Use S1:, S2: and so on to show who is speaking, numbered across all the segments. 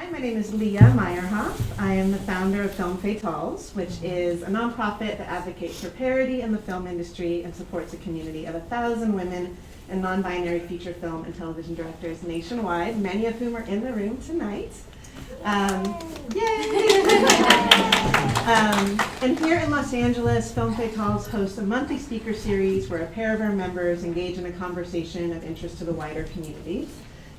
S1: Hi, my name is Leah Meyerhoff. I am the founder of Film Fatales, which is a nonprofit that advocates for parity in the film industry and supports a community of 1,000 women and non-binary feature film and television directors nationwide, many of whom are in the room tonight. Yay! And here in Los Angeles, Film Fatales hosts a monthly speaker series where a pair of our members engage in a conversation of interest to the wider community.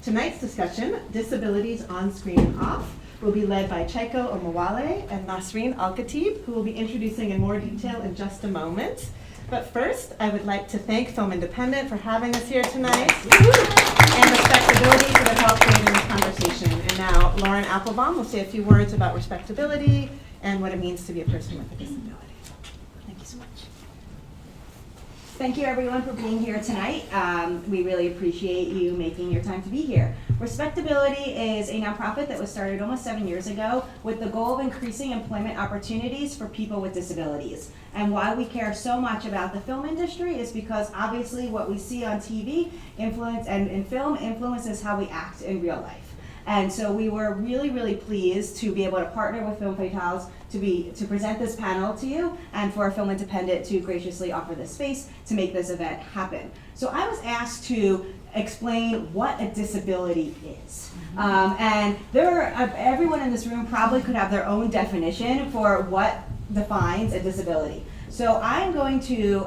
S1: Tonight's discussion, Disabilities on Screen and Off, will be led by Tchaiko Omawale and Nasreen Alkhateeb, who will be introducing in more detail in just a moment. But first, I would like to thank Film Independent for having us here tonight, and RespectAbility for their help creating this conversation. And now, Lauren Applebaum will say a few words about respectability and what it means to be a person with a disability. Thank you so much.
S2: Thank you everyone for being here tonight. We really appreciate you making your time to be here. RespectAbility is a nonprofit that was started almost 7 years ago with the goal of increasing employment opportunities for people with disabilities. And why we care so much about the film industry is because obviously what we see on TV and film influences how we act in real life. And so we were really, really pleased to be able to partner with Film Fatales to present this panel to you and for Film Independent to graciously offer this space to make this event happen. So I was asked to explain what a disability is. And everyone in this room probably could have their own definition for what defines a disability. So I'm going to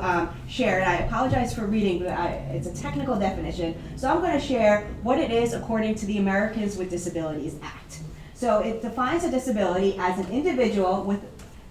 S2: share, and I apologize for reading, but it's a technical definition. So I'm going to share what it is according to the Americans with Disabilities Act. So it defines a disability as an individual with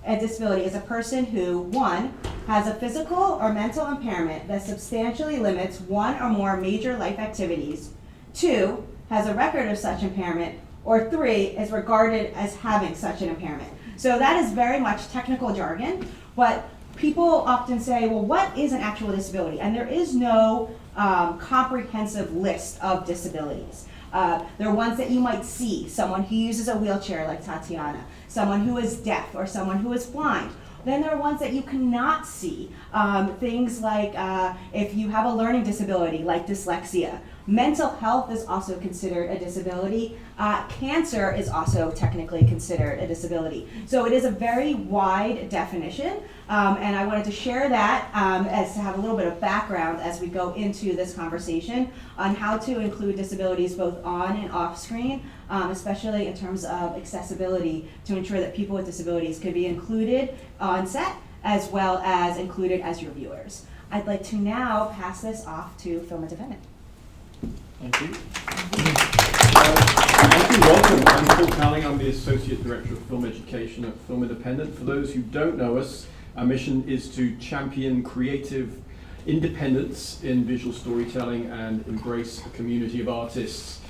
S2: a disability as a person who, 1, has a physical or mental impairment that substantially limits one or more major life activities, 2, has a record of such impairment, or 3, is regarded as having such an impairment. So that is very much technical jargon, but people often say, well, what is an actual disability? And there is no comprehensive list of disabilities. There are ones that you might see, someone who uses a wheelchair like Tatiana, someone who is deaf or someone who is blind. Then there are ones that you cannot see, things like if you have a learning disability like dyslexia. Mental health is also considered a disability. Cancer is also technically considered a disability. So it is a very wide definition, and I wanted to share that as to have a little bit of background as we go into this conversation on how to include disabilities both on and off screen, especially in terms of accessibility to ensure that people with disabilities could be included on set as well as included as your viewers. I'd like to now pass this off to Film Independent.
S3: Thank you. Thank you, welcome. I'm Phil Cowling. I'm the Associate Director of Film Education at Film Independent. For those who don't know us, our mission is to champion creative independence in visual storytelling and embrace a community of artists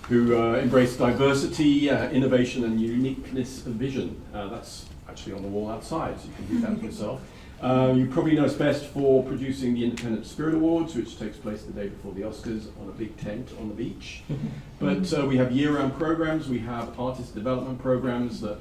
S3: who embrace diversity, innovation, and uniqueness of vision. That's actually on the wall outside, so you can read that for yourself. You probably know us best for producing the Independent Spirit Awards, which takes place the day before the Oscars on a big tent on the beach. But we have year-round programs. We have artist development programs that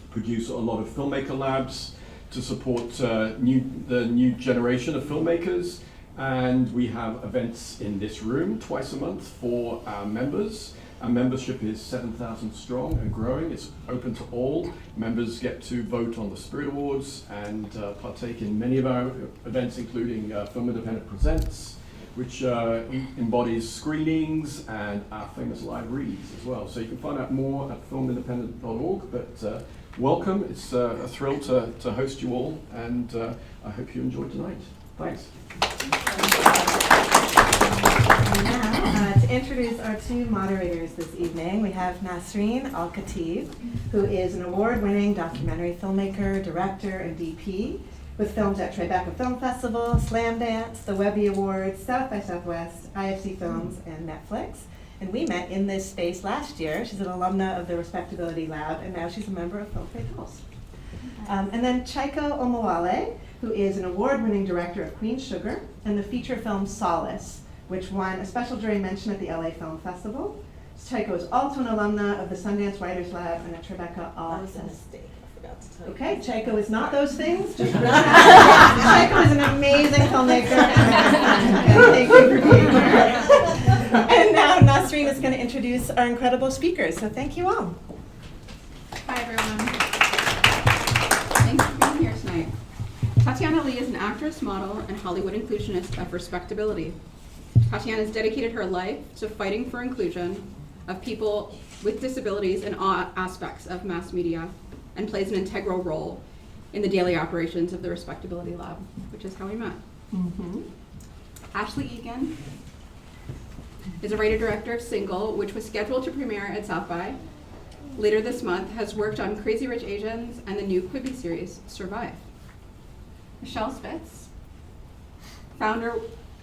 S3: produce a lot of filmmaker labs to support the new generation of filmmakers. And we have events in this room twice a month for our members. Our membership is 7,000 strong and growing. It's open to all. Members get to vote on the Spirit Awards and partake in many of our events, including Film Independent Presents, which embodies screenings and our famous live reads as well. So you can find out more at filmindependent.org. But welcome. It's a thrill to host you all, and I hope you enjoy tonight. Thanks.
S1: And now, to introduce our two moderators this evening, we have Nasreen Alkhateeb, who is an award-winning documentary filmmaker, director, and DP with films at Tribeca Film Festival, Slam Dance, the Webby Awards, South by Southwest, IFC Films, and Netflix. And we met in this space last year. She's an alumna of the RespectAbility Lab, and now she's a member of Film Fatales. And then Tchaiko Omawale, who is an award-winning director of Queen Sugar and the feature film Solace, which won a special jury mention at the LA Film Festival. Tchaiko is also an alumna of the Sundance Writers Lab and at Tribeca All Access. Okay, Tchaiko is not those things. Just Tchaiko is an amazing filmmaker. And thank you for being here. And now Nasreen is going to introduce our incredible speakers, so thank you all.
S4: Hi, everyone. Thanks for being here tonight. Tatiana Lee is an actress, model, and Hollywood inclusionist of Respectability. Tatiana has dedicated her life to fighting for inclusion of people with disabilities in all aspects of mass media and plays an integral role in the daily operations of the Respectability Lab, which is how we met. Ashley Eakin is a writer-director of Single, which was scheduled to premiere at South by later this month, has worked on Crazy Rich Asians and the new Quibi series, Survive. Michele Spitz, founder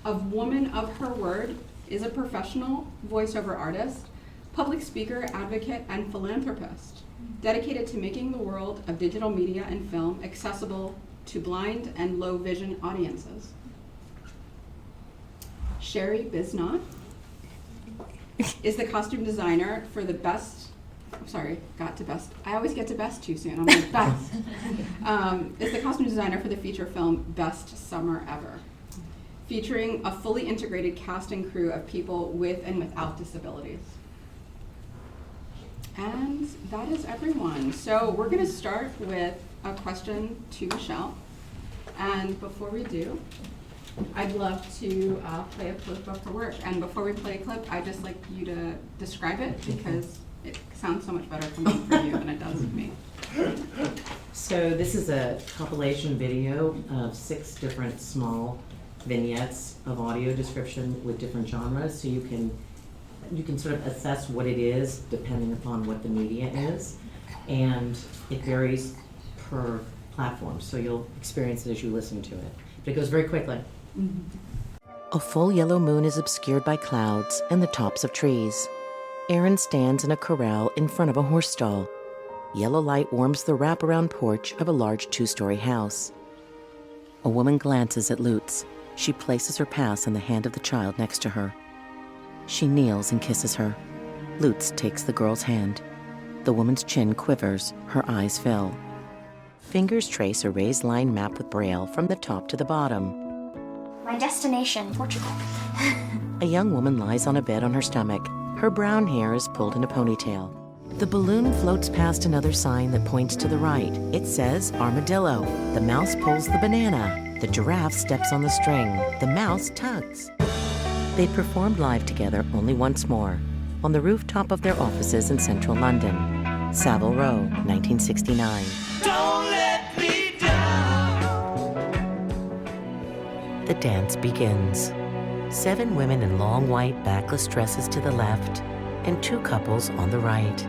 S4: of Woman of Her Word, is a professional voiceover artist, public speaker, advocate, and philanthropist, dedicated to making the world of digital media and film accessible to blind and low vision audiences. Shari Bisnaught is the costume designer for the best, I always get to best too soon, I'm like, best. Is the costume designer for the feature film Best Summer Ever, featuring a fully integrated cast and crew of people with and without disabilities. And that is everyone. So we're gonna start with a question to Michele. And before we do, I'd love to play a clip of her work. And before we play a clip, I'd just like you to describe it because it sounds so much better coming from you than it does with me.
S5: So this is a compilation video of 6 different small vignettes of audio description with different genres, so you can sort of assess what it is depending upon what the media is, and it varies per platform, so you'll experience it as you listen to it. But it goes very quickly.
S6: A full yellow moon is obscured by clouds and the tops of trees. Aaron stands in a corral in front of a horse stall. Yellow light warms the wraparound porch of a large 2-story house. A woman glances at Lutz. She places her pass in the hand of the child next to her. She kneels and kisses her. Lutz takes the girl's hand. The woman's chin quivers, her eyes fill. Fingers trace a raised line map with braille from the top to the bottom.
S7: My destination, Portugal.
S6: A young woman lies on a bed on her stomach. Her brown hair is pulled in a ponytail. The balloon floats past another sign that points to the right. It says armadillo. The mouse pulls the banana. The giraffe steps on the string. The mouse tugs. They performed live together only once more, on the rooftop of their offices in central London. Savile Row, 1969. Don't let me down. The dance begins. 7 women in long white backless dresses to the left, and 2 couples on the right.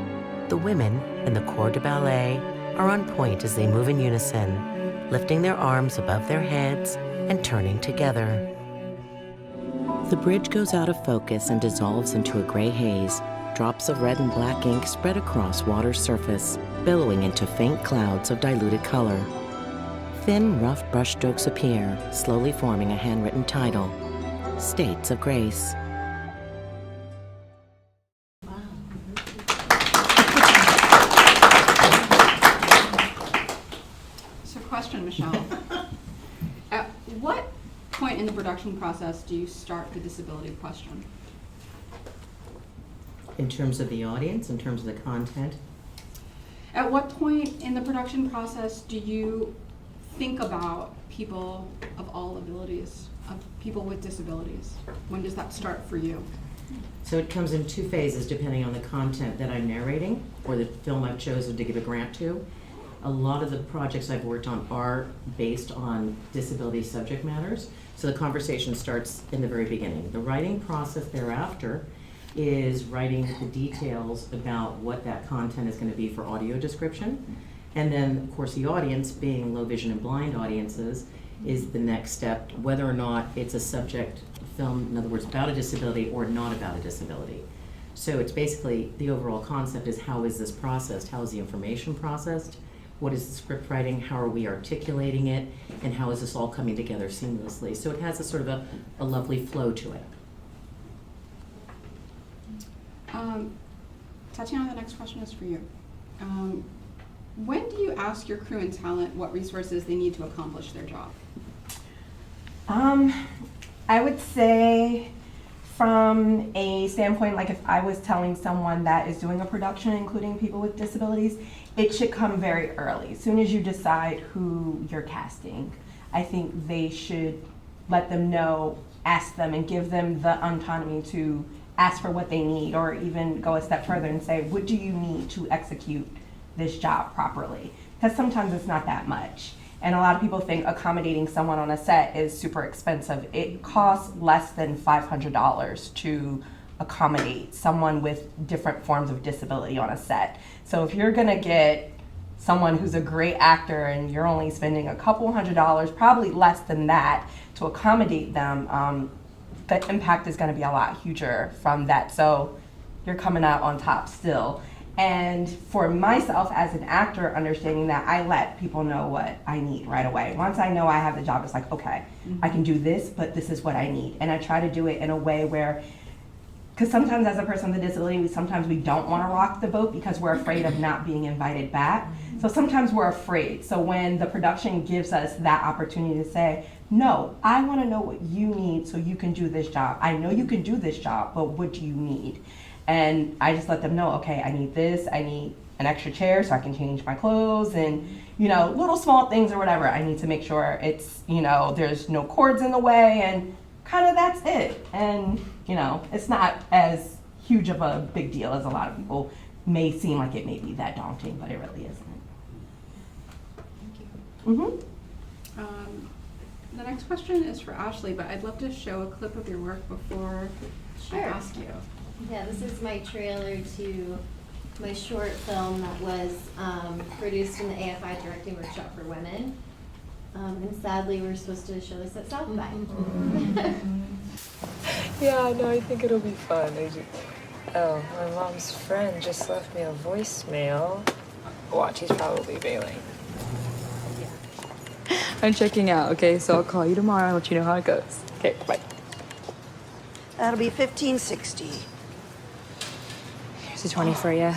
S6: The women, in the corps de ballet, are on point as they move in unison, lifting their arms above their heads and turning together. The bridge goes out of focus and dissolves into a gray haze. Drops of red and black ink spread across water's surface, billowing into faint clouds of diluted color. Thin, rough brushstrokes appear, slowly forming a handwritten title, States of Grace.
S4: So question, Michele. At what point in the production process do you start the disability question?
S5: In terms of the audience, in terms of the content,
S4: At what point in the production process do you think about people of all abilities, of people with disabilities? When does that start for you?
S5: so it comes in 2 phases depending on the content that I'm narrating or the film I've chosen to give a grant to. A lot of the projects I've worked on are based on disability subject matters, so the conversation starts in the very beginning. The writing process thereafter is writing the details about what that content is going to be for audio description. And then, of course, the audience, being low vision and blind audiences, is the next step, whether or not it's a subject film, in other words, about a disability or not about a disability. So it's basically, the overall concept is, how is this processed? How is the information processed? What is the script writing? How are we articulating it? And how is this all coming together seamlessly? So it has a sort of a lovely flow to it.
S4: Tatiana, the next question is for you. When do you ask your crew and talent what resources they need to accomplish their job?
S2: I would say
S8: from a standpoint, like if I was telling someone that is doing a production including people with disabilities, it should come very early. As soon as you decide who you're casting, I think they should let them know, ask them, and give them the autonomy to ask for what they need, or even go a step further and say, what do you need to execute this job properly? Because sometimes it's not that much. And a lot of people think accommodating someone on a set is super expensive. It costs less than $500 to accommodate someone with different forms of disability on a set. So if you're gonna get someone who's a great actor and you're only spending a couple $100, probably less than that, to accommodate them, the impact is gonna be a lot huger from that. So you're coming out on top still. And for myself as an actor, understanding that, I let people know what I need right away. Once I know I have the job, it's like, okay, I can do this, but this is what I need. And I try to do it in a way where, because sometimes as a person with a disability, sometimes we don't want to rock the boat because we're afraid of not being invited back. So sometimes we're afraid. So when the production gives us that opportunity to say, no, I want to know what you need so you can do this job. I know you can do this job, but what do you need? And I just let them know, okay, I need this, I need an extra chair so I can change my clothes, and, you know, little small things or whatever. I need to make sure it's, you know, there's no cords in the way, and kind of that's it. And, you know, it's not as huge of a big deal as a lot of people may seem like it may be that daunting, but it really isn't.
S4: Thank you. The next question is for Ashley, but I'd love to show a clip of your work before I
S9: Sure.
S4: ask you.
S9: Yeah, this is my trailer to my short film that was produced in the AFI Directing Workshop for Women. And sadly, we're supposed to show this at South by.
S10: Yeah, no, I think it'll be fun. Oh, my mom's friend just left me a voicemail. Watch, he's probably bailing. I'm checking out, okay? So I'll call you tomorrow and let you know how it goes. Okay, bye.
S11: That'll be $15.60.
S10: Here's a 20 for you.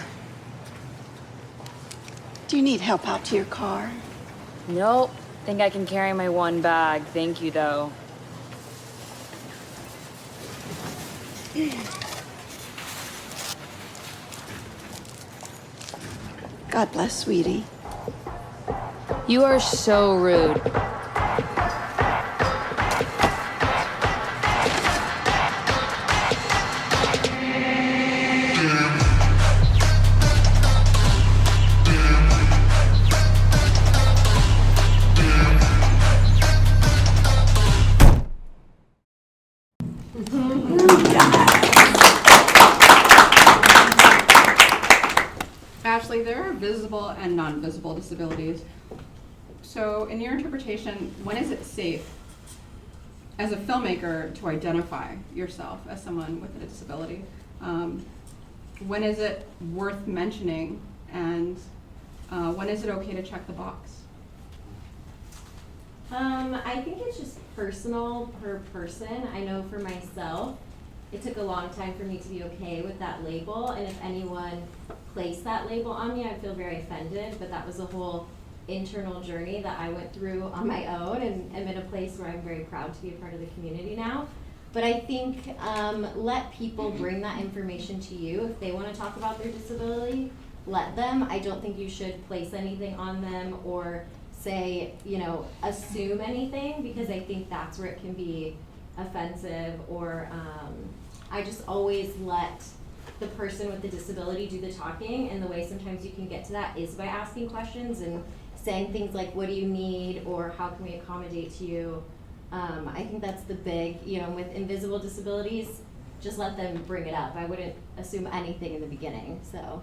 S11: Do you need help out to your car?
S10: Nope. Think I can carry my one bag. Thank you, though.
S11: God bless, sweetie.
S10: You are so rude.
S4: Ashley, there are visible and non-visible disabilities. So in your interpretation, when is it safe as a filmmaker to identify yourself as someone with a disability? When is it worth mentioning, and when is it okay to check the box?
S9: I think it's just personal per person. I know for myself, it took a long time for me to be okay with that label, and if anyone placed that label on me, I'd feel very offended, but that was a whole internal journey that I went through on my own, and am in a place where I'm very proud to be a part of the community now. But I think let people bring that information to you. If they want to talk about their disability, let them. I don't think you should place anything on them or say, you know, assume anything, because I think that's where it can be offensive, or I just always let the person with the disability do the talking, and the way sometimes you can get to that is by asking questions and saying things like, what do you need, or how can we accommodate to you? I think that's the big, you know, with invisible disabilities, just let them bring it up. I wouldn't assume anything in the beginning, so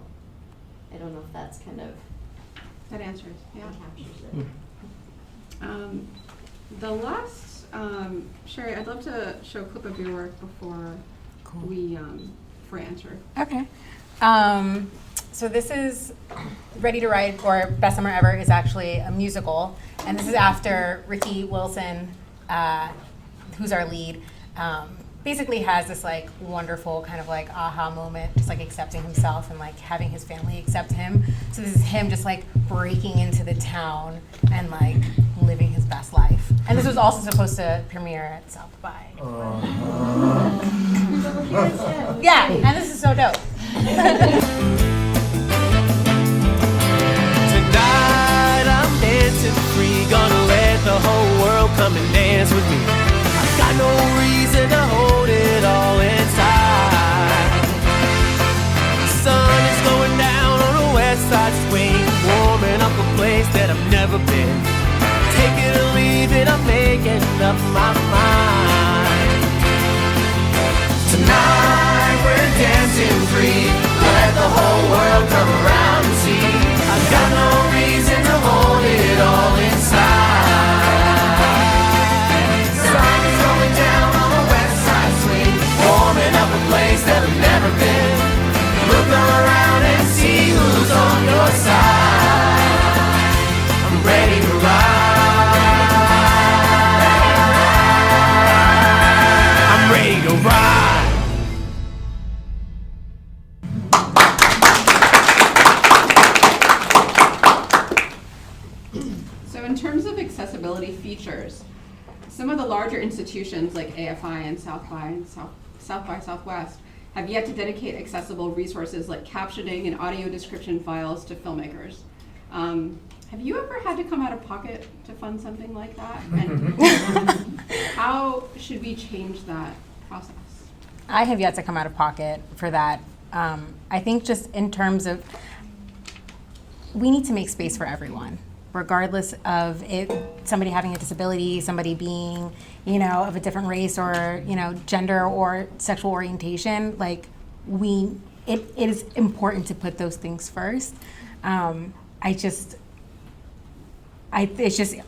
S9: I don't know if that's kind of
S4: That answers, yeah.
S9: captures it.
S4: The last, Shari, I'd love to show a clip of your work before we answer.
S12: Okay. So this is Ready to Write, or Best Summer Ever, is actually a musical, and this is after Ricky Wilson, who's our lead, basically has this like wonderful kind of like aha moment, just like accepting himself and like having his family accept him. So this is him just like breaking into the town and like living his best life. And this was also supposed to premiere at South by. Yeah, and this is so dope.
S13: Tonight I'm dancing free, gonna let the whole world come and dance with me. I've got no reason to hold it all inside. The sun is going down on the west side swing, warming up a place that I've never been. Take it or leave it, I'm making up my mind. Tonight we're dancing free, let the whole world come around and see. I've got no reason to hold it all inside. Sun is going down on the west side swing, warming up a place that I've never been. Look all around and see who's on your side. I'm ready to ride. I'm ready to ride.
S4: So in terms of accessibility features, some of the larger institutions like AFI and South by Southwest have yet to dedicate accessible resources like captioning and audio description files to filmmakers. Have you ever had to come out of pocket to fund something like that? And how should we change that process?
S12: I have yet to come out of pocket for that. I think just in terms of, we need to make space for everyone, regardless of somebody having a disability, somebody being, of a different race or, gender or sexual orientation. Like, it is important to put those things first. It's just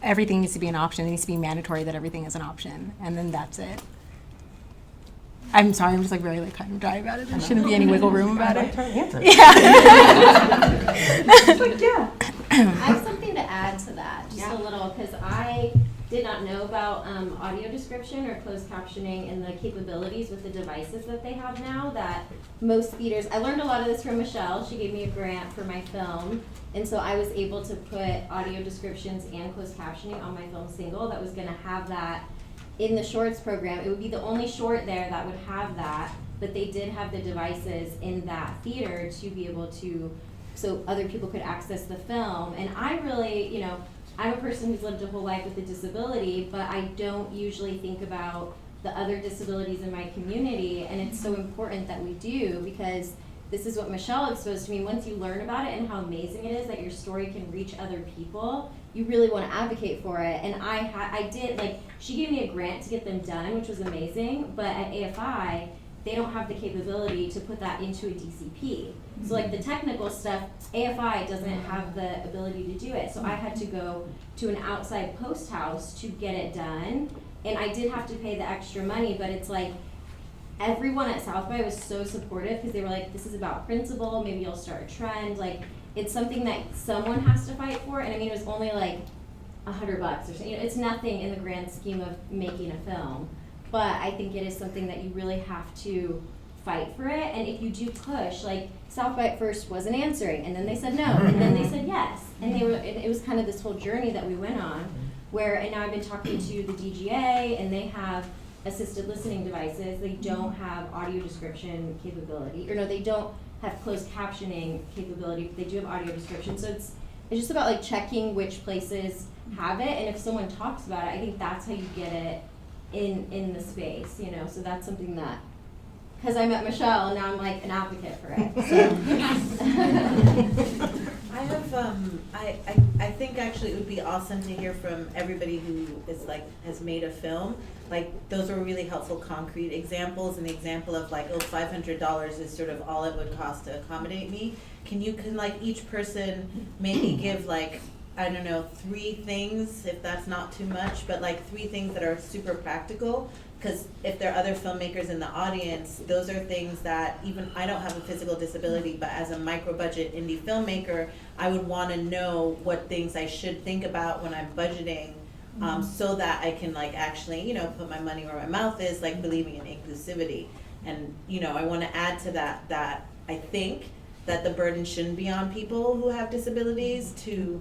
S12: everything needs to be an option. It needs to be mandatory that everything is an option, and then that's it. I'm sorry, I'm just really kind of dry about it. There shouldn't be any wiggle room about it.
S2: I have something to add to that, just a little, because I did not know about audio description or closed captioning and the capabilities with the devices that they have now that most theaters, I learned a lot of this from Michele. She gave me a grant for my film, and so I was able to put audio descriptions and closed captioning on my film single that was going to have that in the shorts program. It would be the only short there that would have that, but they did have the devices in that theater to be able to, so other people could access the film. And I really, I'm a person who's lived a whole life with a disability, but I don't usually think about the other disabilities in my community, and it's so important that we do, because this is what Michele exposed to me. Once you learn about it and how amazing it is that your story can reach other people, you really want to advocate for it. And I did, she gave me a grant to get them done, which was amazing, but at AFI, they don't have the capability to put that into a DCP. So the technical stuff, AFI doesn't have the ability to do it. So I had to go to an outside post house to get it done. And I did have to pay the extra money, but it's everyone at South by was so supportive, because they were this is about principle, maybe you'll start a trend. It's something that someone has to fight for. And I mean, it was only $100 or something. It's nothing in the grand scheme of making a film. But I think it is something that you really have to fight for it. And if you do push, South by at first wasn't answering, and then they said no, and then they said yes. And it was kind of this whole journey that we went on, and now I've been talking to the DGA, and they have assisted listening devices. They don't have audio description capability, or no, they don't have closed captioning capability, but they do have audio description. So it's just about checking which places have it, and if someone talks about it, I think that's how you get it in the space, so that's something that, because I met Michele and now I'm an advocate for it. So.
S1: I have I think actually it would be awesome to hear from everybody who is has made a film. Those are really helpful concrete examples, and the example of $500 is sort of all it would cost to accommodate me. Can each person maybe give I don't know, 3 things, if that's not too much, but 3 things that are super practical, because if there are other filmmakers in the audience, those are things that even I don't have a physical disability, but as a micro-budget indie filmmaker, I would want to know what things I should think about when I'm budgeting, so that I can actually, put my money where my mouth is, believing in inclusivity. And, I want to add to that I think that the burden shouldn't be on people who have disabilities to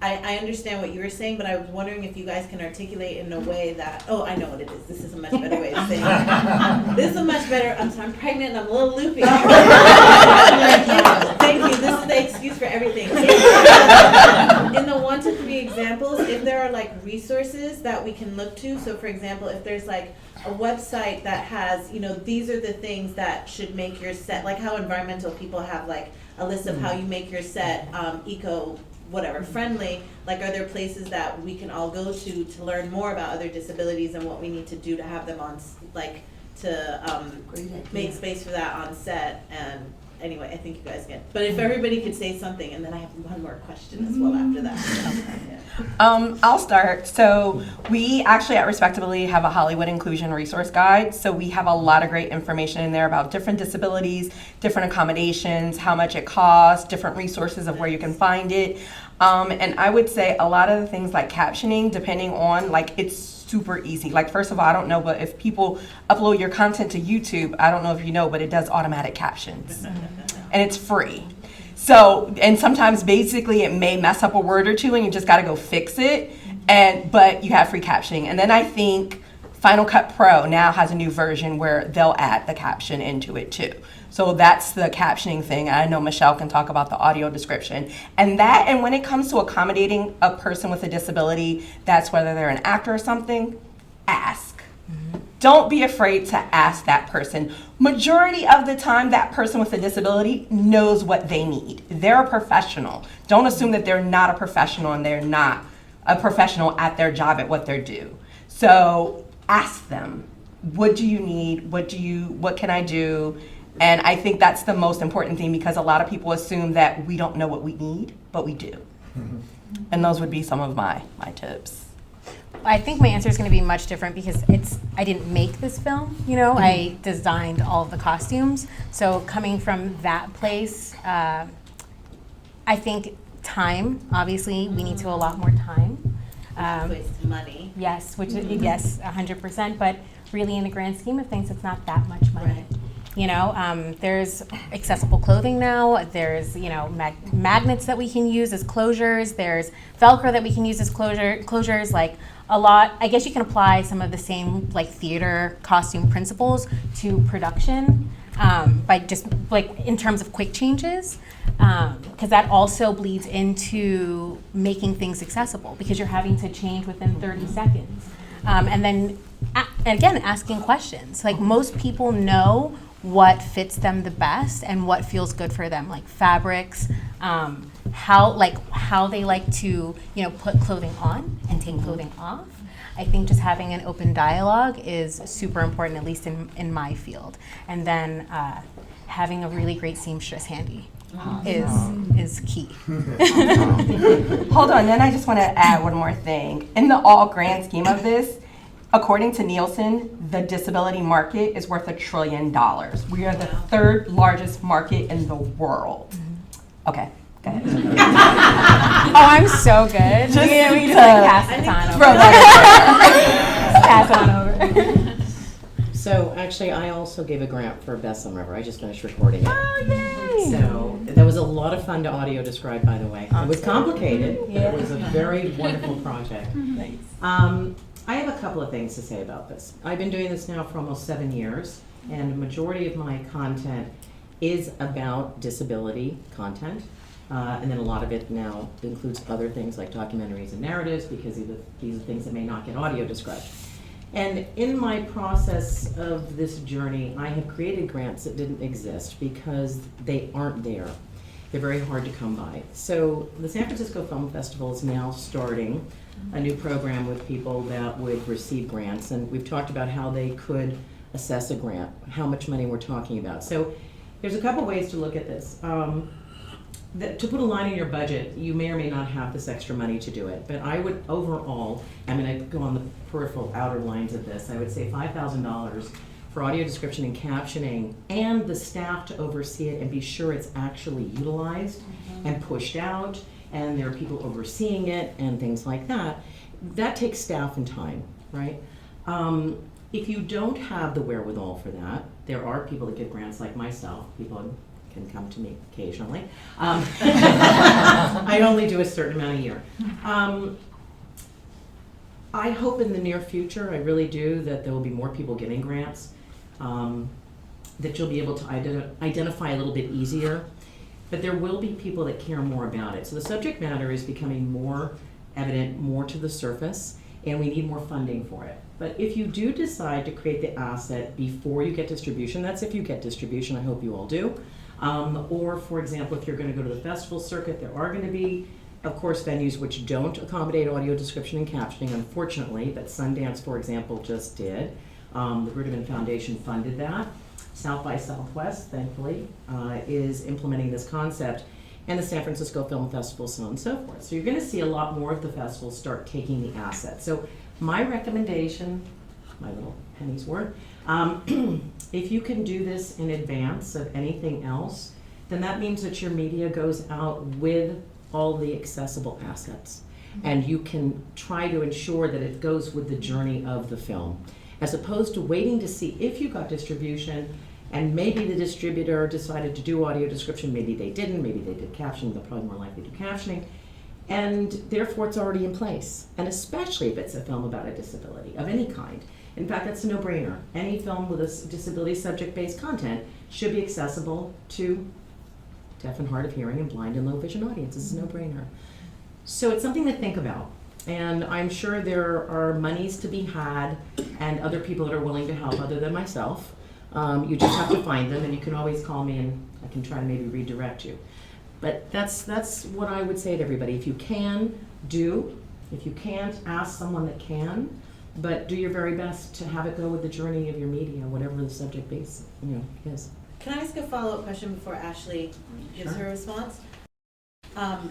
S14: I understand what you were saying, but I was wondering if you guys can articulate in a way that, oh, I know what it is. This is a much better way of saying it. This is a much better, I'm sorry, I'm pregnant and I'm a little loopy. Thank you. This is the excuse for everything. In the 1 to 3 examples, if there are like resources that we can look to, so for example, if there's like a website that has, you know, these are the things that should make your set, like how environmental people have like a list of how you make your set eco whatever friendly, like are there places that we can all go to learn more about other disabilities and what we need to do to have them on, like to make space for that on set? And anyway, I think you guys get, but if everybody could say something, and then I have one more question as well after that.
S8: I'll start. So we actually at RespectAbility have a Hollywood inclusion resource guide. So we have a lot of great information in there about different disabilities, different accommodations, how much it costs, different resources of where you can find it. And I would say a lot of the things like captioning, depending on, like, it's super easy. Like, first of all, I don't know, but if people upload your content to YouTube, I don't know if you know, but it does automatic captions. And it's free. So, and sometimes basically it may mess up a word or two and you just got to go fix it. But you have free captioning. And then I think Final Cut Pro now has a new version where they'll add the caption into it too. So that's the captioning thing. I know Michele can talk about the audio description. And when it comes to accommodating a person with a disability, that's whether they're an actor or something, ask. Don't be afraid to ask that person. Majority of the time, that person with a disability knows what they need. They're a professional. Don't assume that they're not a professional and they're not a professional at their job at what they do. So ask them, what do you need? What can I do? And I think that's the most important thing, because a lot of people assume that we don't know what we need, but we do. And those would be some of my tips.
S12: I think my answer is going to be much different because I didn't make this film, you know, I designed all of the costumes. So coming from that place, I think time, obviously, we need to allot more time.
S14: Waste money.
S12: Yes, yes, 100%, but really in the grand scheme of things, it's not that much money.
S14: Right.
S12: You know, there's accessible clothing now. There's, you know, magnets that we can use as closures. There's Velcro that we can use as closures. Like a lot, I guess you can apply some of the same like theater costume principles to production by just like in terms of quick changes, because that also bleeds into making things accessible because you're having to change within 30 seconds. And then again, asking questions. Like most people know what fits them the best and what feels good for them, like fabrics, how they like to, you know, put clothing on and take clothing off. I think just having an open dialogue is super important, at least in my field. And then having a really great seamstress handy is key.
S8: Hold on, then I just want to add one more thing. In the all grand scheme of this, according to Nielsen, the disability market is worth $1 trillion. We are the 3rd largest market in the world. Okay, go ahead.
S12: Oh, I'm so good.
S8: Just
S12: we just pass the baton over. Pass on over.
S5: So actually, I also gave a grant for Best on River. I just finished recording it.
S12: Oh, yay!
S5: So that was a lot of fun to audio describe, by the way. It was complicated. Yeah. It was a very wonderful project. Thanks. I have a couple of things to say about this. I've been doing this now for almost 7 years, and the majority of my content is about disability content, and then a lot of it now includes other things like documentaries and narratives, because these are things that may not get audio described. And in my process of this journey, I have created grants that didn't exist because they aren't there. They're very hard to come by. So the San Francisco Film Festival is now starting a new program with people that would receive grants, and we've talked about how they could assess a grant, how much money we're talking about. So there's a couple ways to look at this. To put a line in your budget, you may or may not have this extra money to do it, but I would overall, I mean, I go on the peripheral outer lines of this, I would say $5,000 for audio description and captioning, and the staff to oversee it and be sure it's actually utilized and pushed out, and there are people overseeing it and things like that. That takes staff and time, right? If you don't have the wherewithal for that, there are people that get grants like myself, people can come to me occasionally. I only do a certain amount a year. I hope in the near future, I really do, that there will be more people getting grants, that you'll be able to identify a little bit easier. But there will be people that care more about it. So the subject matter is becoming more evident, more to the surface, and we need more funding for it. But if you do decide to create the asset before you get distribution, that's if you get distribution, I hope you all do. Or for example, if you're gonna go to the festival circuit, there are gonna be, of course, venues which don't accommodate audio description and captioning, unfortunately, but Sundance, for example, just did. The Ruderman Foundation funded that. South by Southwest, thankfully, is implementing this concept, and the San Francisco Film Festival, so on and so forth. So you're gonna see a lot more of the festivals start taking the asset. So my recommendation, my little penny's worth, if you can do this in advance of anything else, then that means that your media goes out with all the accessible assets. And you can try to ensure that it goes with the journey of the film, as opposed to waiting to see if you got distribution and maybe the distributor decided to do audio description, maybe they didn't, maybe they did captioning, they'll probably more likely do captioning, and therefore it's already in place. And especially if it's a film about a disability of any kind. In fact, that's a no-brainer. Any film with a disability subject-based content should be accessible to deaf and hard of hearing and blind and low vision audiences. It's a no-brainer. So it's something to think about. And I'm sure there are monies to be had and other people that are willing to help other than myself. You just have to find them, and you can always call me and I can try to maybe redirect you. But that's what I would say to everybody. If you can, do. If you can't, ask someone that can. But do your very best to have it go with the journey of your media, whatever the subject base is.
S14: Can I ask a follow-up question before Ashley gives
S5: Sure.
S14: her response?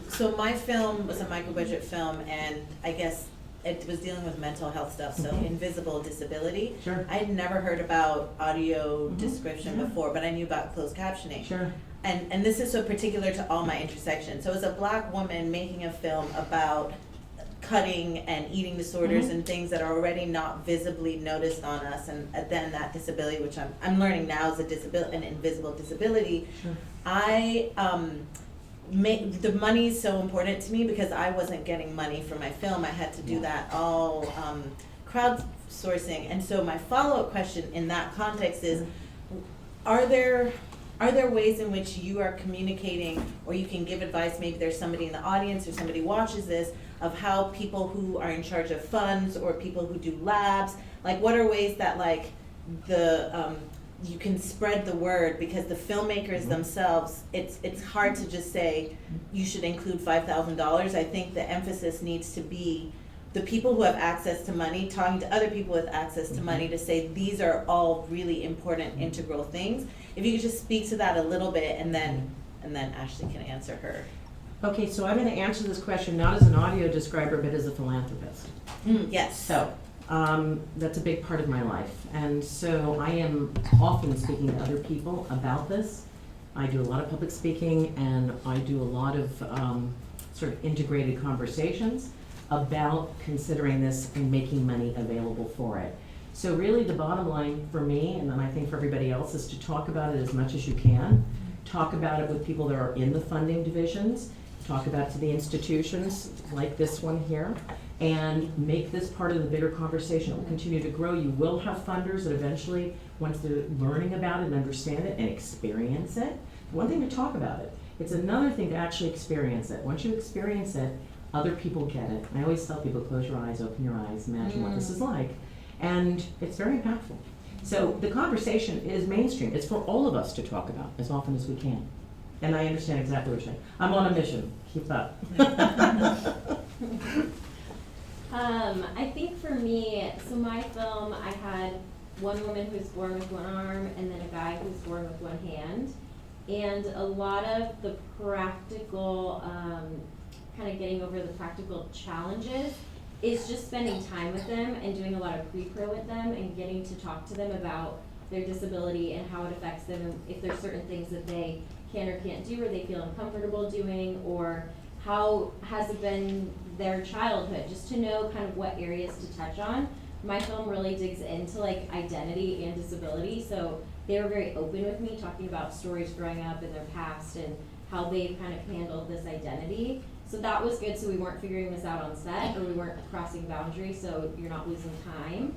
S14: So my film was a micro-budget film, and I guess it was dealing with mental health stuff, so invisible disability.
S5: Sure.
S14: I had never heard about audio
S5: Mhm.
S14: description
S5: Yeah.
S14: before, but I knew about closed captioning.
S5: Sure.
S14: And this is so particular to all my intersections. So as a Black woman making a film about cutting and eating disorders and things that are already not visibly noticed on us, and then that disability, which I'm learning now is an invisible disability.
S5: Sure.
S14: The money is so important to me because I wasn't getting money for my film. I had to do that all crowdsourcing. And so my follow-up question in that context is, are there ways in which you are communicating, or you can give advice, maybe there's somebody in the audience or somebody watches this, of how people who are in charge of funds or people who do labs, like what are ways that like you can spread the word, because the filmmakers themselves, it's hard to just say you should include $5,000. I think the emphasis needs to be the people who have access to money, talking to other people with access to money to say these are all really important integral things. If you could just speak to that a little bit, and then Ashley can answer her.
S5: Okay, so I'm going to answer this question not as an audio describer, but as a philanthropist.
S14: Yes.
S5: So that's a big part of my life. And so I am often speaking to other people about this. I do a lot of public speaking, and I do a lot of sort of integrated conversations about considering this and making money available for it. So really the bottom line for me, and then I think for everybody else, is to talk about it as much as you can. Talk about it with people that are in the funding divisions. Talk about it to the institutions like this one here, and make this part of the bigger conversation. It will continue to grow. You will have funders that eventually, once they're learning about it and understand it and experience it, one thing to talk about it. It's another thing to actually experience it. Once you experience it, other people get it. I always tell people, close your eyes, open your eyes, imagine what this is like. And it's very impactful. So the conversation is mainstream. It's for all of us to talk about as often as we can. And I understand exactly what you're saying. I'm on a mission. Keep up.
S9: I think for me, so my film, I had one woman who was born with one arm and then a guy who was born with one hand. And a lot of the practical, kind of getting over the practical challenges is just spending time with them and doing a lot of pre-pro with them and getting to talk to them about their disability and how it affects them, and if there's certain things that they can or can't do or they feel uncomfortable doing, or how has it been their childhood, just to know kind of what areas to touch on. My film really digs into like identity and disability, so they were very open with me, talking about stories growing up in their past and how they've kind of handled this identity. So that was good, so we weren't figuring this out on set, or we weren't crossing boundaries, so you're not losing time.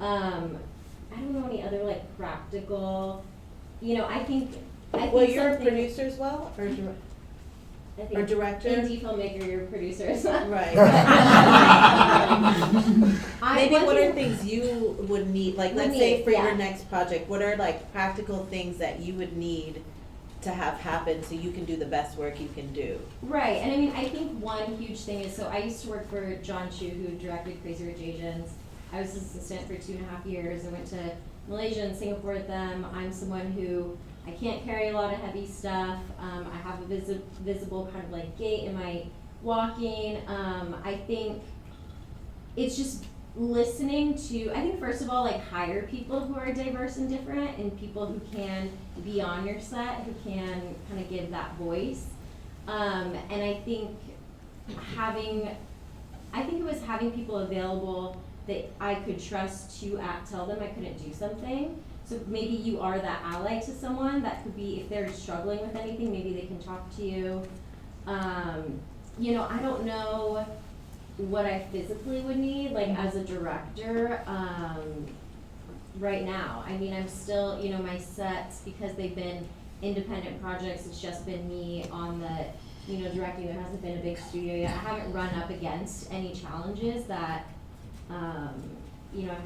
S9: I don't know any other like practical, I think
S14: Well, you're a
S9: something-
S14: producer as well, or
S9: I think
S14: or director?
S9: Indie filmmaker, you're a producer as well.
S14: Right.
S9: I
S14: Maybe what are
S9: wasn't-
S14: things you would need, like,
S9: Would
S14: let's say
S9: need,
S14: for
S9: yeah.
S14: your next project, what are like practical things that you would need to have happen so you can do the best work you can do?
S9: Right, and I mean, I think one huge thing is, so I used to work for John Chu, who directed Crazy Rich Asians. I was his assistant for 2.5 years. I went to Malaysia and Singapore with them. I'm someone who, I can't carry a lot of heavy stuff. I have a visible kind of like gait in my walking. I think it's just listening to, I think first of all, like hire people who are diverse and different, and people who can be on your set, who can kind of give that voice. And I think it was having people available that I could trust to tell them I couldn't do something. So maybe you are that ally to someone that could be, if they're struggling with anything, maybe they can talk to you. I don't know what I physically would need, like as a director, right now. I mean, I'm still, my sets, because they've been independent projects, it's just been me on the, directing. There hasn't been a big studio yet. I haven't run up against any challenges that, I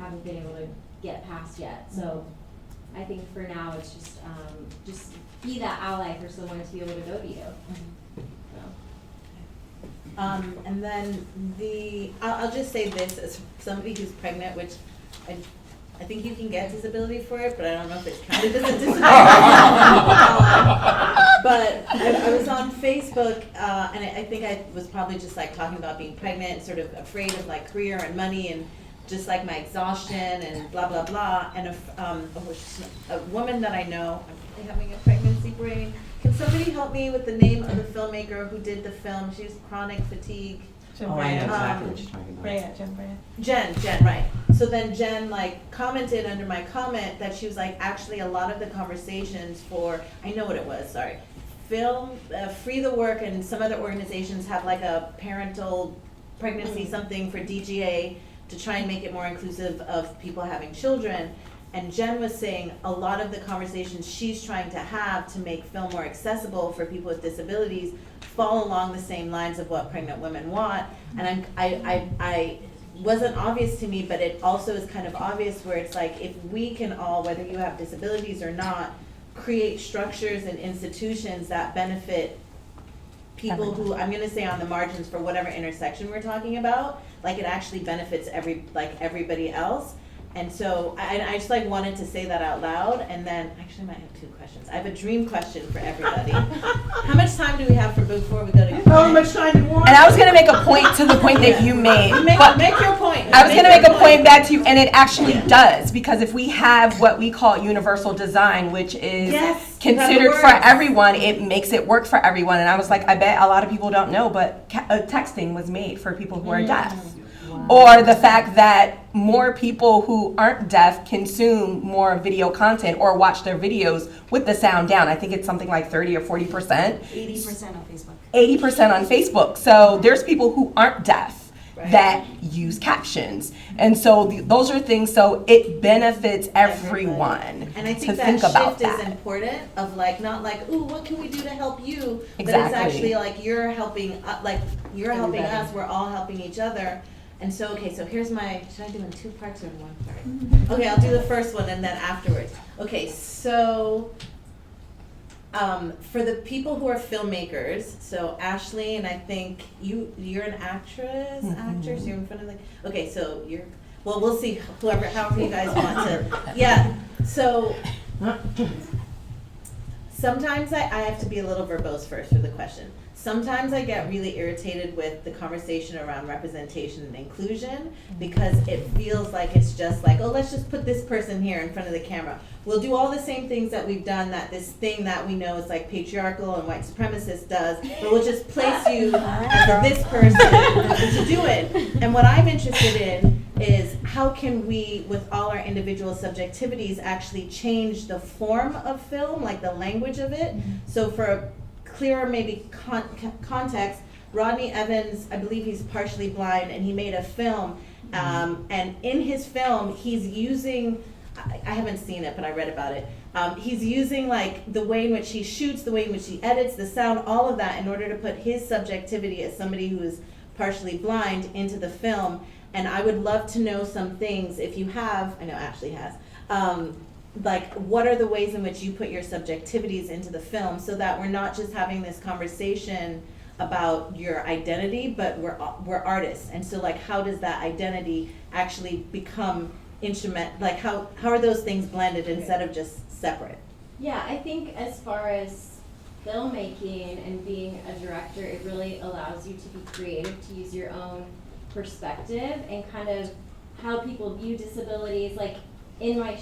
S9: haven't been able to get past yet. So I think for now it's just be that ally for someone to be able to go to you.
S14: And then I'll just say this, as somebody who's pregnant, which I think you can get disability for it, but I don't know if it's counted as a disability. But I was on Facebook, and I think I was probably just like talking about being pregnant and sort of afraid of like career and money and just like my exhaustion and blah, blah, blah. And a woman that I know, I'm really having a pregnancy brain. Can somebody help me with the name of the filmmaker who did the film? She was chronic fatigue.
S5: I know exactly what you're talking about.
S14: Jen, right. So then Jen like commented under my comment that she was like, actually a lot of the conversations for, I know what it was, sorry. Free the Work and some other organizations have like a parental pregnancy something for DGA to try and make it more inclusive of people having children. And Jen was saying a lot of the conversations she's trying to have to make film more accessible for people with disabilities fall along the same lines of what pregnant women want. And I wasn't obvious to me, but it also is kind of obvious where it's like, if we can all, whether you have disabilities or not, create structures and institutions that benefit people who, I'm gonna say on the margins for whatever intersection we're talking about, like it actually benefits everybody else. And so I just like wanted to say that out loud, and then actually I might have two questions. I have a dream question for everybody. How much time do we have before we go to? How much time do you want?
S8: And I was gonna make a point to the point that you made.
S14: Make your point.
S8: I was gonna make a point back to you, and it actually does, because if we have what we call universal design, which is considered for everyone, it makes it work for everyone. And I was like, I bet a lot of people don't know, but texting was made for people who are deaf. Or the fact that more people who aren't deaf consume more video content or watch their videos with the sound down. I think it's something like 30 or 40%.
S2: 80% on Facebook.
S8: 80% on Facebook. So there's people who aren't deaf that use captions. And so those are things, so it benefits everyone.
S14: And I
S8: to
S14: think that
S8: think about
S14: shift is important, of like, not like, ooh, what can we do to help you?
S8: Exactly.
S14: But it's actually like, you're helping us, we're all helping each other. And so, okay, so here's my, should I do in two parts or in one part? Okay, I'll do the first one and then afterwards. Okay, so for the people who are filmmakers, so Ashley, and I think you're an actress, you're in front of okay, so we'll see, however you guys want to, yeah. So sometimes I have to be a little verbose first for the question. Sometimes I get really irritated with the conversation around representation and inclusion, because it feels like it's just like, oh, let's just put this person here in front of the camera. We'll do all the same things that we've done, that this thing that we know is like patriarchal and white supremacist does, but we'll just place you as this person to do it. And what I'm interested in is how can we, with all our individual subjectivities, actually change the form of film, like the language of it. So for a clearer maybe context, Rodney Evans, I believe he's partially blind, and he made a film, and in his film, he's using, I haven't seen it, but I read about it. He's using like the way in which he shoots, the way in which he edits, the sound, all of that in order to put his subjectivity as somebody who is partially blind into the film. And I would love to know some things, if you have, I know Ashley has, like what are the ways in which you put your subjectivities into the film so that we're not just having this conversation about your identity, but we're artists. And so like how does that identity actually become instrument, like how are those things blended instead of just separate?
S9: Yeah, I think as far as filmmaking and being a director, it really allows you to be creative, to use your own perspective and kind of how people view disabilities. Like in my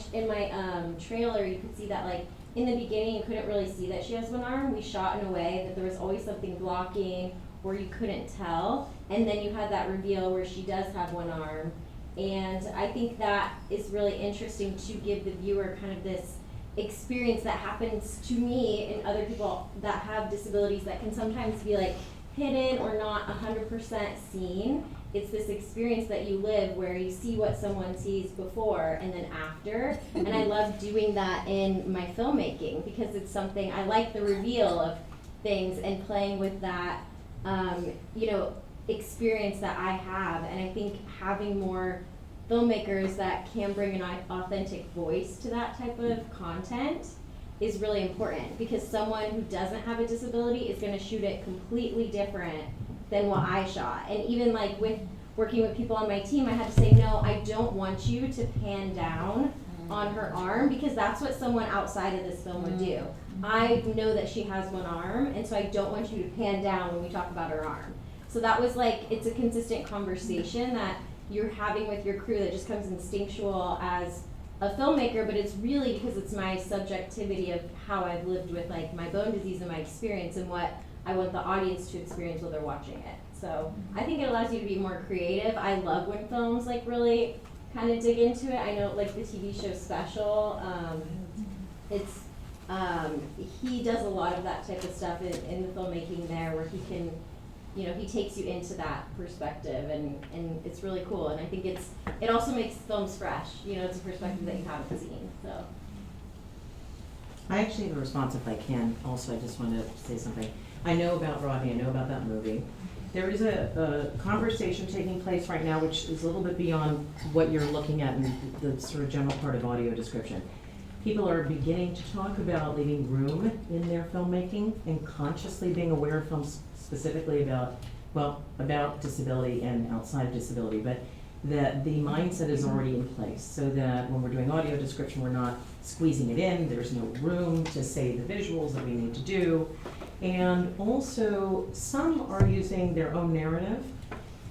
S9: trailer, you could see that like in the beginning you couldn't really see that she has one arm. We shot in a way that there was always something blocking or you couldn't tell, and then you had that reveal where she does have one arm. And I think that is really interesting to give the viewer kind of this experience that happens to me and other people that have disabilities that can sometimes be like hidden or not 100% seen. It's this experience that you live where you see what someone sees before and then after. And I love doing that in my filmmaking because it's something, I like the reveal of things and playing with that, experience that I have. And I think having more filmmakers that can bring an authentic voice to that type of content is really important, because someone who doesn't have a disability is going to shoot it completely different than what I shot. And even like with working with people on my team, I had to say, no, I don't want you to pan down on her arm, because that's what someone outside of this film would do. I know that she has one arm, and so I don't want you to pan down when we talk about her arm. So that was like, it's a consistent conversation that you're having with your crew that just comes instinctual as a filmmaker, but it's really because it's my subjectivity of how I've lived with like my bone disease and my experience and what I want the audience to experience while they're watching it. So I think it allows you to be more creative. I love when films like really kind of dig into it. I know like the TV show Special, he does a lot of that type of stuff in the filmmaking there, where he can, he takes you into that perspective, and it's really cool. And I think it also makes films fresh. It's a perspective that you haven't seen. So
S5: I actually have a response if I can. Also, I just wanted to say something. I know about Rodney, I know about that movie. There is a conversation taking place right now which is a little bit beyond what you're looking at in the sort of general part of audio description. People are beginning to talk about leaving room in their filmmaking and consciously being aware of films specifically about disability and outside of disability, but that the mindset is already in place, so that when we're doing audio description, we're not squeezing it in, there's no room to say the visuals that we need to do. And also, some are using their own narrative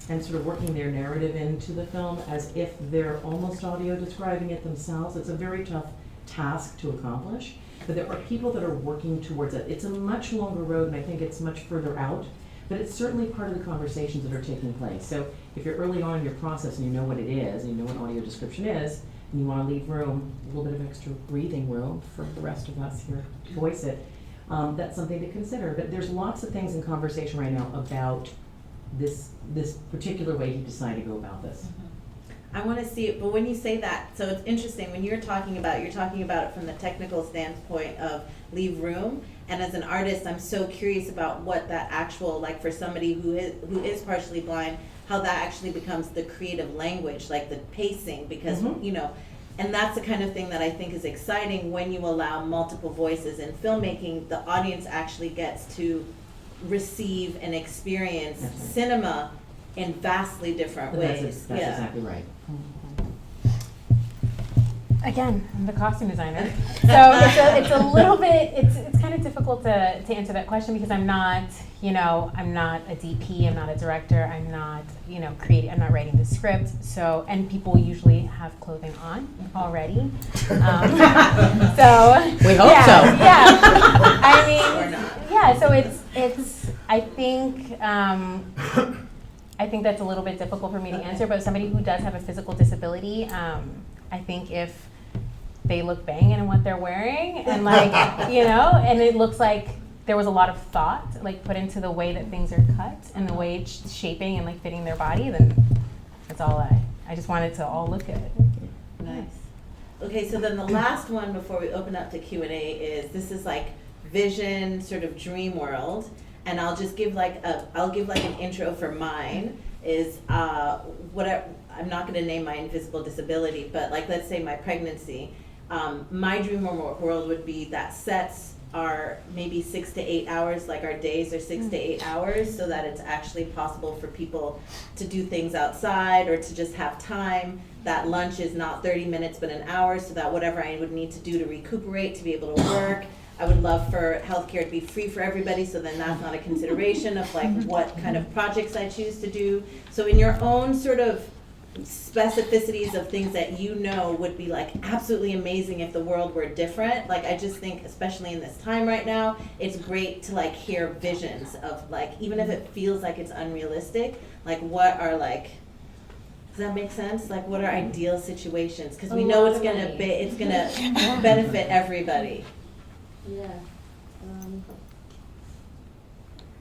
S5: and sort of working their narrative into the film as if they're almost audio describing it themselves. It's a very tough task to accomplish, but there are people that are working towards it. It's a much longer road, and I think it's much further out, but it's certainly part of the conversations that are taking place. So if you're early on in your process and you know what it is, and you know what audio description is, and you want to leave room, a little bit of extra breathing room for the rest of us here to voice it, that's something to consider. But there's lots of things in conversation right now about this particular way you decide to go about this.
S14: I want to see it, but when you say that, so it's interesting, when you're talking about it from the technical standpoint of leave room, and as an artist, I'm so curious about what that actual, like for somebody who is partially blind, how that actually becomes the creative language, like the pacing, because, and that's the kind of thing that I think is exciting when you allow multiple voices in filmmaking. The audience actually gets to receive and experience cinema in vastly different ways.
S5: That's exactly right.
S12: Again, I'm the costume designer, so it's a little bit, it's kind of difficult to answer that question, because I'm not a DP, I'm not a director, I'm not I'm not writing the script. So, and people usually have clothing on already. So
S5: we hope so.
S12: Yeah, I mean, yeah. So it's I think I think that's a little bit difficult for me to answer, but somebody who does have a physical disability, I think if they look banging in what they're wearing and like, you know, and it looks like there was a lot of thought like put into the way that things are cut and the way it's shaping and like fitting their body, then that's all I just wanted to all look good.
S14: Nice. Okay, so then the last one before we open up to Q&A is, this is like vision, sort of dream world, and I'll just give like an intro for mine. Is I'm not going to name my invisible disability, but like let's say my pregnancy. My dream world would be that sets are maybe 6 to 8 hours, like our days are 6 to 8 hours, so that it's actually possible for people to do things outside or to just have time. That lunch is not 30 minutes but an hour, so that whatever I would need to do to recuperate, to be able to work. I would love for healthcare to be free for everybody, so then that's not a consideration of like what kind of projects I choose to do. So in your own sort of specificities of things that you know would be like absolutely amazing if the world were different. Like I just think, especially in this time right now, it's great to like hear visions of like, even if it feels like it's unrealistic, like what are like, does that make sense? Like what are ideal situations? Because we know it's gonna benefit everybody.
S9: Yeah.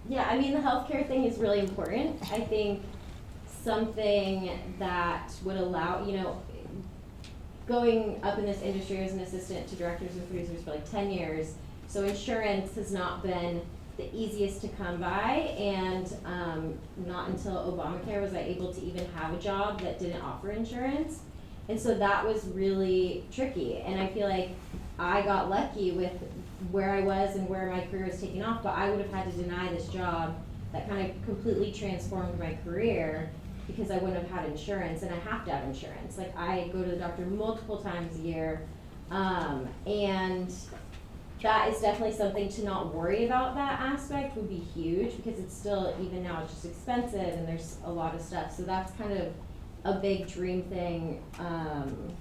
S9: Yeah, I mean the healthcare thing is really important. I think something that would allow, you know, going up in this industry as an assistant to directors and producers for like 10 years, so insurance has not been the easiest to come by, and not until Obamacare was I able to even have a job that didn't offer insurance, and so that was really tricky, and I feel like I got lucky with where I was and where my career was taking off, but I would have had to deny this job that kind of completely transformed my career because I wouldn't have had insurance, and I have to have insurance. Like I go to the doctor multiple times a year, and that is definitely something to not worry about. That aspect would be huge because it's still, even now, it's just expensive and there's a lot of stuff. So that's kind of a big dream thing. Man,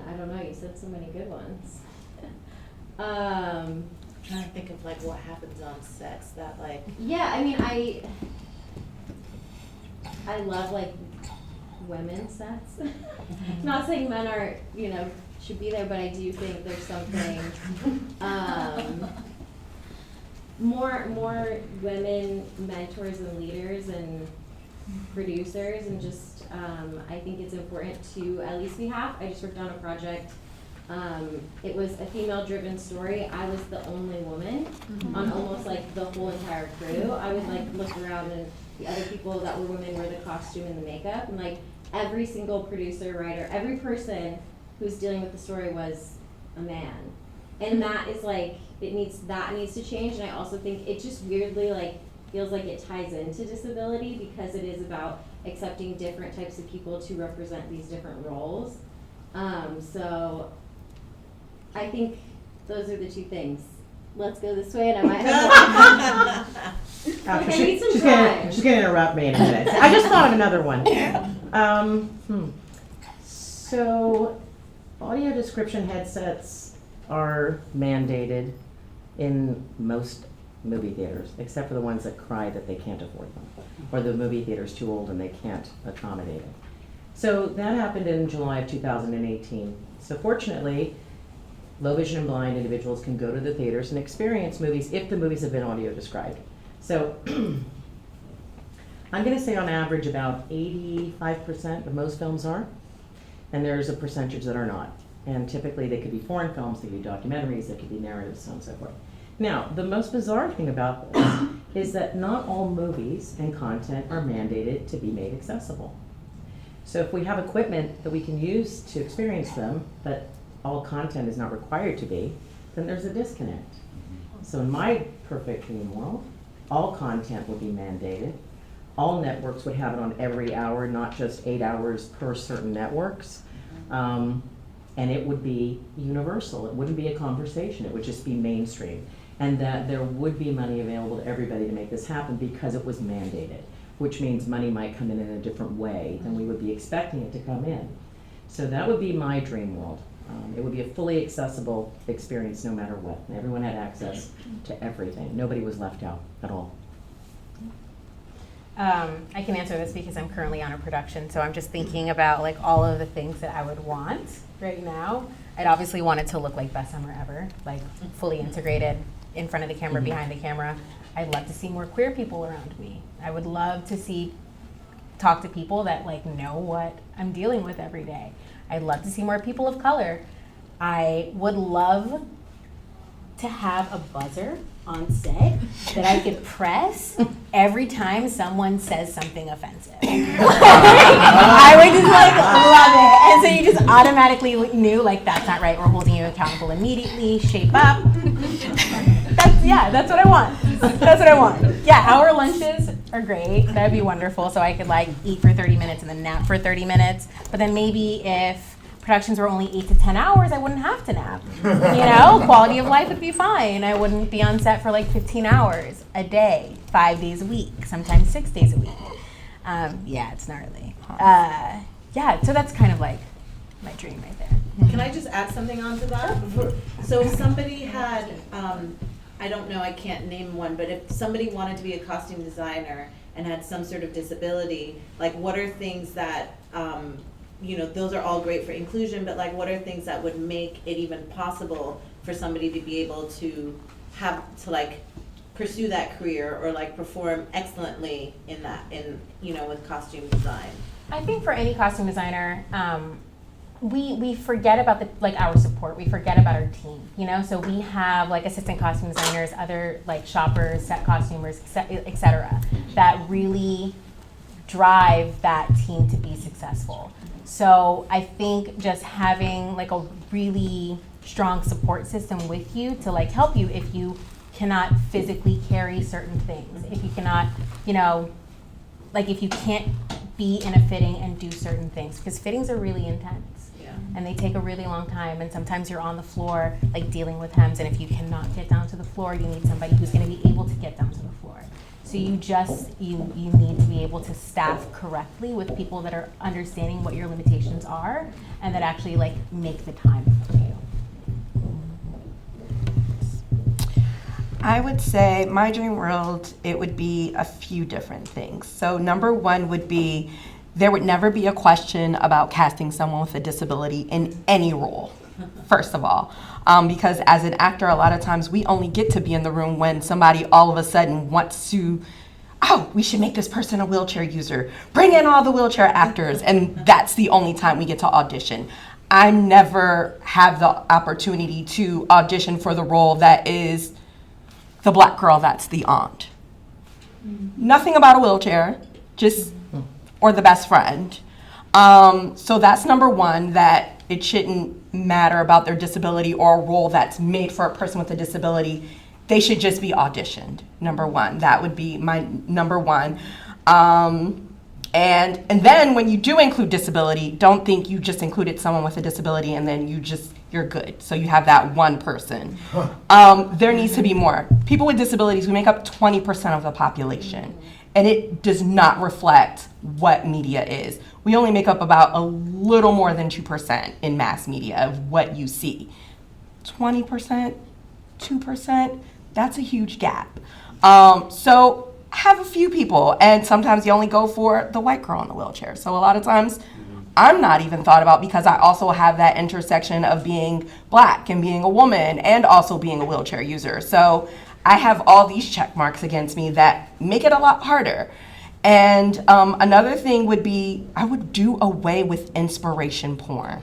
S9: I don't know, you said so many good ones.
S14: I'm trying to think of like what happens on sets that like.
S9: Yeah, I mean, I love like women's sets. Not saying men are, you know, should be there, but I do think there's something more women mentors and leaders and producers, and just I think it's important to at least be half. I just worked on a project. It was a female-driven story. I was the only woman on almost like the whole entire crew. I would like look around, and the other people that were women were the costume and the makeup, and like every single producer, writer, every person who's dealing with the story was a man, and that is like that needs to change. And I also think it just weirdly like feels like it ties into disability because it is about accepting different types of people to represent these different roles. So I think those are the two things. Let's go this way, and I might have more.
S5: She's gonna interrupt me in a minute. I just thought of another one. So, audio description headsets are mandated in most movie theaters, except for the ones that cry that they can't afford them, or the movie theater's too old and they can't accommodate it. So that happened in July of 2018. So fortunately, low vision and blind individuals can go to the theaters and experience movies if the movies have been audio described. So I'm going to say on average about 85% of most films are, and there's a percentage that are not. And typically they could be foreign films, they could be documentaries, they could be narratives, so on and so forth. Now, the most bizarre thing about this is that not all movies and content are mandated to be made accessible. So if we have equipment that we can use to experience them, but all content is not required to be, then there's a disconnect. So in my perfect dream world, all content would be mandated. All networks would have it on every hour, not just 8 hours per certain networks. And it would be universal. It wouldn't be a conversation. It would just be mainstream. And that there would be money available to everybody to make this happen because it was mandated, which means money might come in a different way than we would be expecting it to come in. So that would be my dream world. It would be a fully accessible experience no matter what. Everyone had access to everything. Nobody was left out at all.
S12: I can answer this because I'm currently on a production, so I'm just thinking about like all of the things that I would want right now. I'd obviously want it to look like Best Summer Ever, like fully integrated in front of the camera, behind the camera. I'd love to see more queer people around me. I would love to talk to people that like know what I'm dealing with every day. I'd love to see more people of color. I would love to have a buzzer on set that I could press every time someone says something offensive. I would just like love it. And so you just automatically knew like that's not right. We're holding you accountable immediately. Shape up. That's what I want. That's what I want. Yeah, hour lunches are great. That would be wonderful. So I could like eat for 30 minutes and then nap for 30 minutes. But then maybe if productions were only 8 to 10 hours, I wouldn't have to nap. You know, quality of life would be fine. I wouldn't be on set for like 15 hours a day, 5 days a week, sometimes 6 days a week. It's gnarly. So that's kind of like my dream right there.
S14: Can I just add something onto that? So if somebody had, I don't know, I can't name one, but if somebody wanted to be a costume designer and had some sort of disability, like what are things that, those are all great for inclusion, but like what are things that would make it even possible for somebody to be able to pursue that career or like perform excellently in with costume design?
S12: I think for any costume designer, we forget about our support. We forget about our team, So we have like assistant costume designers, other like shoppers, set costumers, et cetera, that really drive that team to be successful. So I think just having like a really strong support system with you to like help you if you cannot physically carry certain things, if you cannot, if you can't be in a fitting and do certain things, because fittings are really intense. Yeah. And they take a really long time, and sometimes you're on the floor like dealing with hems, and if you cannot get down to the floor, you need somebody who's going to be able to get down to the floor. So you need to be able to staff correctly with people that are understanding what your limitations are and that actually like make the time for you.
S8: I would say my dream world, it would be a few different things. So number one would be there would never be a question about casting someone with a disability in any role, first of all. Because as an actor, a lot of times we only get to be in the room when somebody all of a sudden wants to, we should make this person a wheelchair user. Bring in all the wheelchair actors. And that's the only time we get to audition. I never have the opportunity to audition for the role that is the black girl that's the aunt. Nothing about a wheelchair, or the best friend. So that's number one, that it shouldn't matter about their disability or a role that's made for a person with a disability. They should just be auditioned, number one. That would be my number one. And then when you do include disability, don't think you just included someone with a disability and then you're good. So you have that one person. There needs to be more. People with disabilities, we make up 20% of the population. And it does not reflect what media is. We only make up about a little more than 2% in mass media of what you see. 20%, 2%, that's a huge gap. So have a few people, and sometimes you only go for the white girl in the wheelchair. So a lot of times I'm not even thought about because I also have that intersection of being black and being a woman and also being a wheelchair user. So I have all these check marks against me that make it a lot harder. And another thing would be, I would do away with inspiration porn.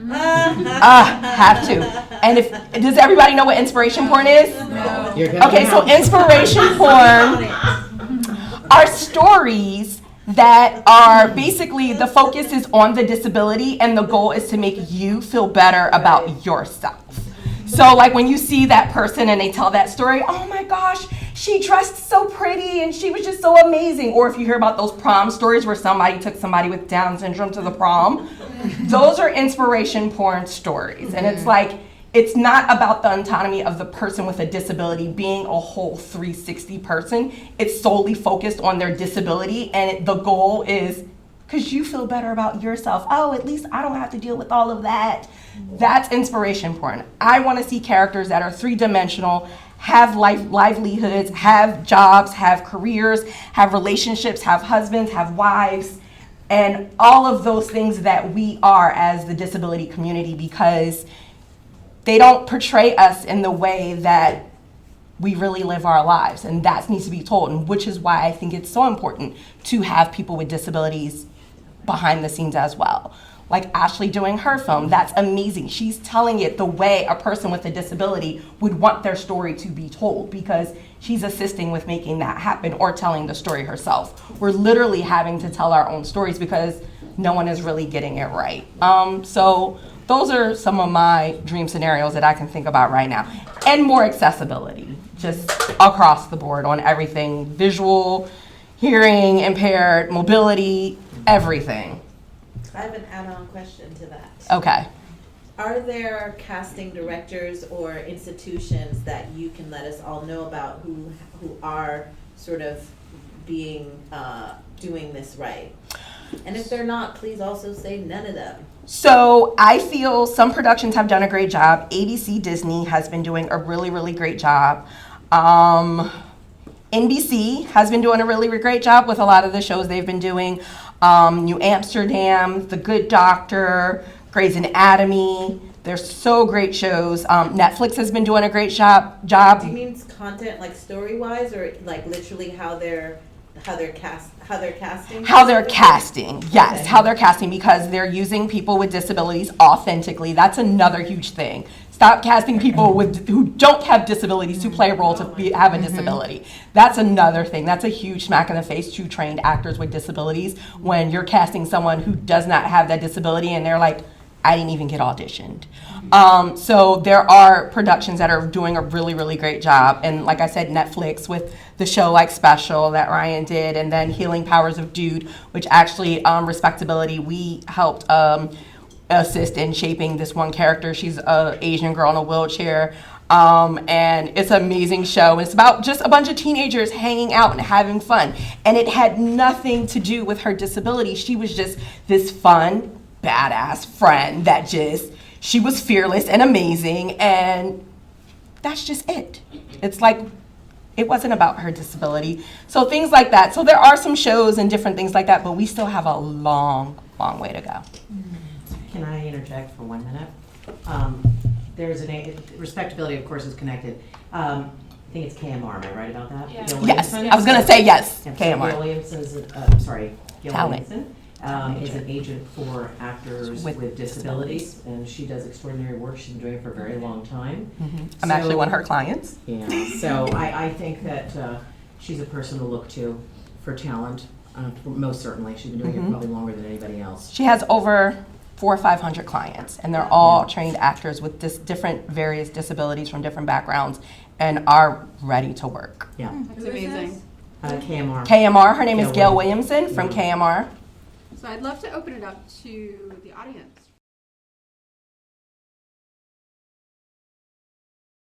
S8: Have to. And does everybody know what inspiration porn is? No. Okay, so inspiration porn are stories that are basically the focus is on the disability and the goal is to make you feel better about yourself. So like when you see that person and they tell that story, oh my gosh, she dressed so pretty and she was just so amazing. Or if you hear about those prom stories where somebody took somebody with Down syndrome to the prom, those are inspiration porn stories. And it's like, it's not about the autonomy of the person with a disability being a whole 360 person. It's solely focused on their disability, and the goal is because you feel better about yourself. Oh, at least I don't have to deal with all of that. That's inspiration porn. I want to see characters that are three-dimensional, have livelihoods, have jobs, have careers, have relationships, have husbands, have wives, and all of those things that we are as the disability community, because they don't portray us in the way that we really live our lives, and that needs to be told, and which is why I think it's so important to have people with disabilities behind the scenes as well. Like Ashley doing her film, that's amazing. She's telling it the way a person with a disability would want their story to be told, because she's assisting with making that happen or telling the story herself. We're literally having to tell our own stories because no one is really getting it right. So those are some of my dream scenarios that I can think about right now. And more accessibility, just across the board on everything, visual, hearing impaired, mobility, everything.
S14: I have an add-on question to that.
S8: Okay.
S14: Are there casting directors or institutions that you can let us all know about who are sort of being doing this right? And if they're not, please also say none of them.
S8: So I feel some productions have done a great job. ABC Disney has been doing a really, really great job. NBC has been doing a really great job with a lot of the shows they've been doing. New Amsterdam, The Good Doctor, Grey's Anatomy. They're so great shows. Netflix has been doing a great job.
S14: Do you mean content like story-wise, or like literally how they're casting?
S8: How they're casting, yes, how they're casting, because they're using people with disabilities authentically. That's another huge thing. Stop casting people who don't have disabilities to play a role to have a disability. That's another thing. That's a huge smack in the face to trained actors with disabilities when you're casting someone who does not have that disability and they're like, I didn't even get auditioned. So there are productions that are doing a really, really great job. And like I said, Netflix with the show like Special that Ryan did, and then Healing Powers of Dude, which actually, Respectability, we helped assist in shaping this one character. She's an Asian girl in a wheelchair. And it's an amazing show. It's about just a bunch of teenagers hanging out and having fun. And it had nothing to do with her disability. She was just this fun, badass friend that she was fearless and amazing, and that's just it. It's like, it wasn't about her disability. So things like that. So there are some shows and different things like that, but we still have a long, long way to go.
S5: Can I interject for 1 minute? There's Respectability, of course, is connected. I think it's KMR, am I right about that?
S9: Yeah.
S8: Yes, I was gonna say yes,
S5: And
S8: KMR.
S5: Gil Williamson's, Gil
S8: Talent.
S5: Williamson is an agent for actors with disabilities, and she does extraordinary work. She's been doing it for a very long time.
S8: I'm actually one of her clients.
S5: Yeah, so I think that she's a person to look to for talent, most certainly. She's been doing it probably longer than anybody else.
S8: She has over 400 or 500 clients, and they're all trained actors with different various disabilities from different backgrounds, and are ready to work.
S5: Yeah,
S4: That's amazing.
S5: KMR.
S8: KMR, her name is Gail Williamson from KMR.
S4: So I'd love to open it up to the audience